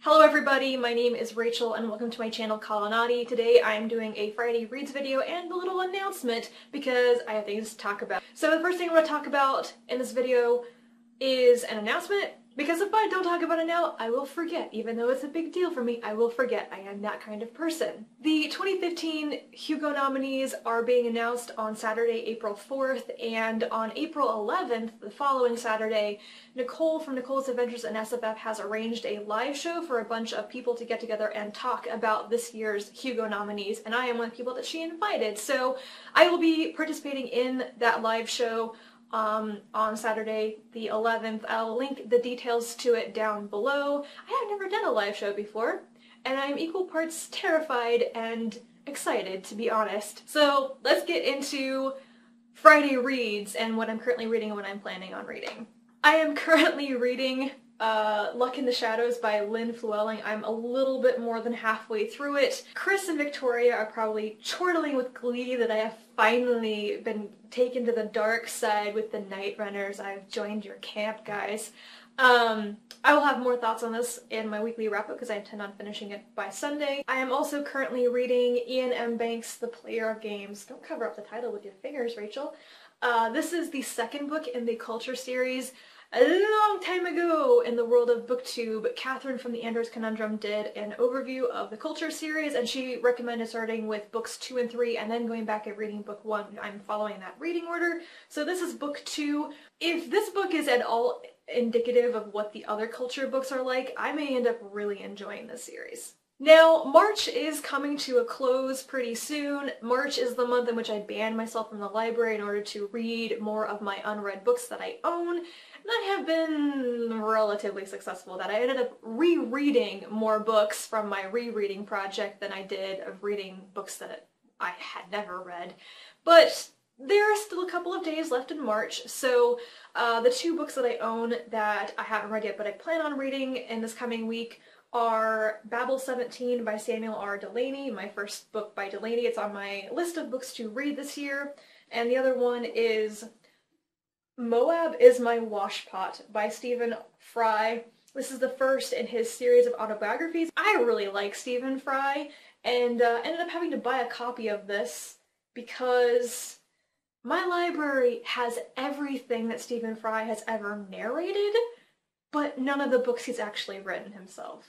Hello everybody, my name is Rachel and welcome to my channel Colonati. Today I am doing a Friday Reads video and a little announcement because I have things to talk about. So the first thing I want to talk about in this video is an announcement, because if I don't talk about it now, I will forget. Even though it's a big deal for me, I will forget. I am that kind of person. The 2015 Hugo nominees are being announced on Saturday, April 4th, and on April 11th, the following Saturday, Nicole from Nicole's Adventures in SFF has arranged a live show for a bunch of people to get together and talk about this year's Hugo nominees, and I am one of the people that she invited. So I will be participating in that live show on Saturday the 11th. I'll link the details to it down below. I have never done a live show before, and I'm equal parts terrified and excited, to be honest. So let's get into Friday reads and what I'm currently reading and what I'm planning on reading. I am currently reading Luck in the Shadows by Lynn Flewelling. I'm a little bit more than halfway through it. Chris and Victoria are probably chortling with glee that I have finally been taken to the dark side with the Night Runners. I've joined your camp, guys. I will have more thoughts on this in my weekly wrap-up because I intend on finishing it by Sunday. I am also currently reading Ian M. Banks' The Player of Games. Don't cover up the title with your fingers, Rachel. This is the second book in the Culture series. A long time ago in the world of BookTube, Catherine from the Andros Conundrum did an overview of the Culture series, and she recommended starting with books 2 and 3 and then going back and reading book 1. I'm following that reading order. So this is book 2. If this book is at all indicative of what the other Culture books are like, I may end up really enjoying this series. Now, March is coming to a close pretty soon. March is the month in which I banned myself from the library in order to read more of my unread books that I own. And I have been relatively successful with that. I ended up rereading more books from my rereading project than I did of reading books that I had never read. But there are still a couple of days left in March, so the 2 books that I own that I haven't read yet but I plan on reading in this coming week are Babel 17 by Samuel R. Delany, my first book by Delany. It's on my list of books to read this year. And the other one is Moab is My Washpot by Stephen Fry. This is the first in his series of autobiographies. I really like Stephen Fry, and ended up having to buy a copy of this because my library has everything that Stephen Fry has ever narrated, but none of the books he's actually written himself.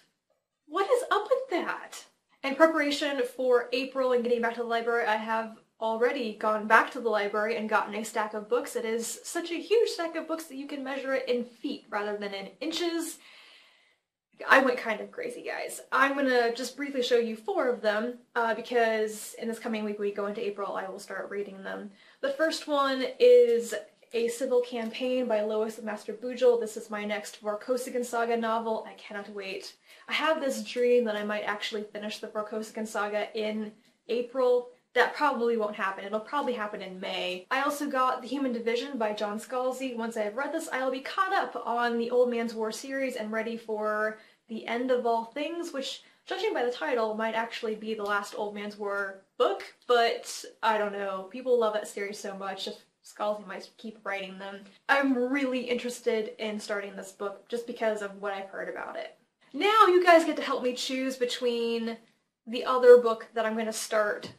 What is up with that? In preparation for April and getting back to the library, I have already gone back to the library and gotten a stack of books. It is such a huge stack of books that you can measure it in feet rather than in inches. I went kind of crazy, guys. I'm gonna just briefly show you 4 of them because in this coming week we go into April, I will start reading them. The first one is A Civil Campaign by Lois Master Bugel. This is my next Vorkosigan Saga novel. I cannot wait. I have this dream that I might actually finish the Vorkosigan Saga in April. That probably won't happen. It'll probably happen in May. I also got The Human Division by John Scalzi. Once I have read this, I will be caught up on the Old Man's War series and ready for The End of All Things, which, judging by the title, might actually be the last Old Man's War book, but I don't know. People love that series so much. Scalzi might keep writing them. I'm really interested in starting this book just because of what I've heard about it. Now you guys get to help me choose between the other book that I'm going to start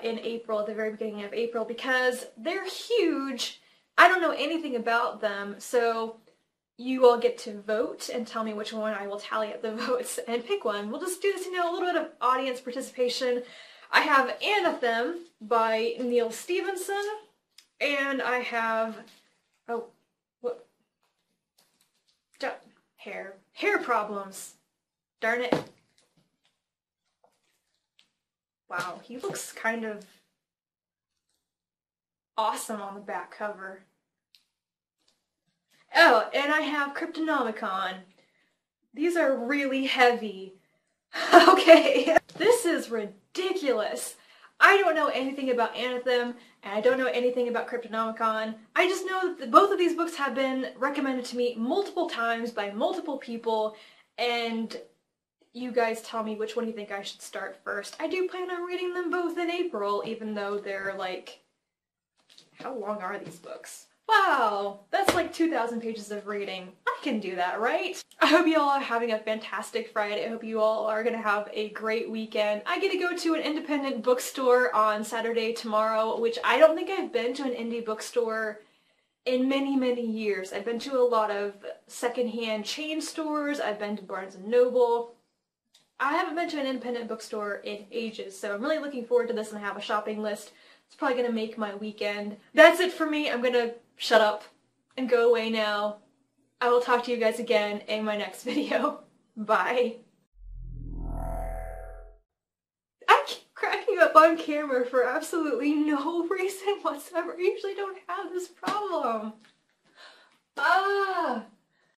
in April, at the very beginning of April, because they're huge. I don't know anything about them, so you all get to vote and tell me which one. I will tally up the votes and pick one. We'll just do this, a little bit of audience participation. I have Anathem by Neil Stevenson, and I have, oh, what? Hair problems. Darn it. Wow, he looks kind of awesome on the back cover. Oh, and I have Cryptonomicon. These are really heavy. Okay, this is ridiculous. I don't know anything about Anathem, and I don't know anything about Cryptonomicon. I just know that both of these books have been recommended to me multiple times by multiple people, and you guys tell me which one you think I should start first. I do plan on reading them both in April, even though they're like... How long are these books? Wow, that's like 2,000 pages of reading. I can do that, right? I hope you all are having a fantastic Friday. I hope you all are gonna have a great weekend. I get to go to an independent bookstore on Saturday tomorrow, which I don't think I've been to an indie bookstore in many, many years. I've been to a lot of secondhand chain stores. I've been to Barnes & Noble. I haven't been to an independent bookstore in ages, so I'm really looking forward to this, and I have a shopping list. It's probably gonna make my weekend. That's it for me. I'm gonna shut up and go away now. I will talk to you guys again in my next video. Bye. I keep cracking up on camera for absolutely no reason whatsoever. I usually don't have this problem. Ah!